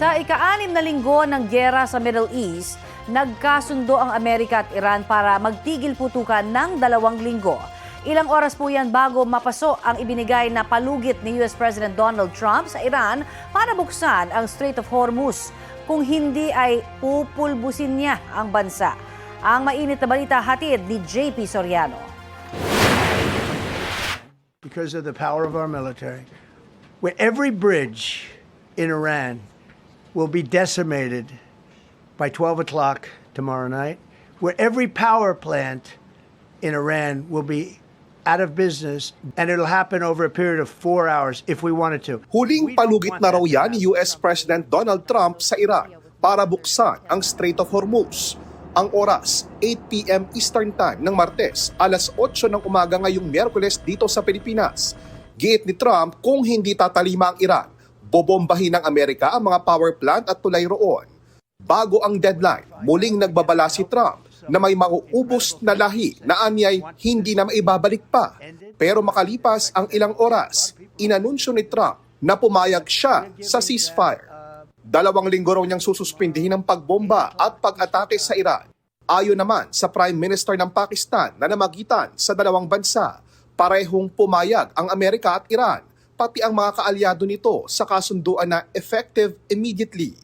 Sa ika-6 na linggo ng gyera sa Middle East, nagkasundo ang Amerika at Iran para magtigil putukan ng 2 linggo. Ilang oras po yan bago mapaso ang ibinigay na palugit ni US President Donald Trump sa Iran para buksan ang Strait of Hormuz. Kung hindi ay pupulbusin niya ang bansa. Ang mainit na balita hatid ni JP Soriano. Because of the power of our military, where every bridge in Iran will be decimated by 12 o'clock tomorrow night, where every power plant in Iran will be out of business, and it'll happen over a period of 4 hours if we wanted to. Huling palugit na raw yan ni US President Donald Trump sa Iran para buksan ang Strait of Hormuz. Ang oras, 8 p.m. Eastern Time ng Martes, alas 8 ng umaga ngayong Miyerkules dito sa Pilipinas. Giit ni Trump, kung hindi tatalima ang Iran, bobombahin ng Amerika ang mga power plant at tulay roon. Bago ang deadline, muling nagbabala si Trump na may mauubos na lahi na anyay hindi na maibabalik pa. Pero makalipas ang ilang oras, inanunsyo ni Trump na pumayag siya sa ceasefire. 2 linggo raw niyang sususpindihin ang pagbomba at pag-atake sa Iran. Ayon naman sa Prime Minister ng Pakistan na namagitan sa dalawang bansa, parehong pumayag ang Amerika at Iran, pati ang mga kaalyado nito sa kasunduan na effective immediately.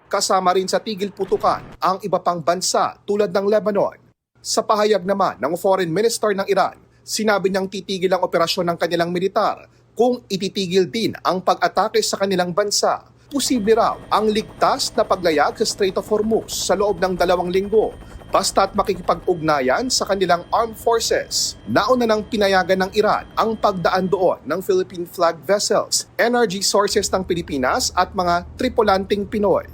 Kasama rin sa tigil putukan ang iba pang bansa tulad ng Lebanon. Sa pahayag naman ng Foreign Minister ng Iran, sinabi niyang titigil ang operasyon ng kanilang militar kung ititigil din ang pag-atake sa kanilang bansa. Posible raw ang ligtas na paglayag sa Strait of Hormuz sa loob ng 2 linggo basta't makikipag-ugnayan sa kanilang armed forces. Nauna nang pinayagan ng Iran ang pagdaan doon ng Philippine flag vessels, energy sources ng Pilipinas at mga tripulanting Pinoy.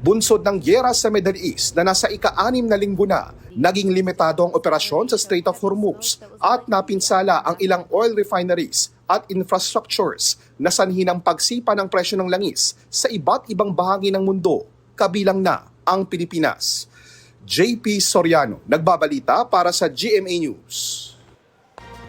Bunsod ng gyera sa Middle East na nasa ika-6 na linggo na, naging limitado ang operasyon sa Strait of Hormuz at napinsala ang ilang oil refineries at infrastructures na sanhi ng pagsipa ng presyo ng langis sa iba't ibang bahagi ng mundo, kabilang na ang Pilipinas. JP Soriano, nagbabalita para sa GMA News.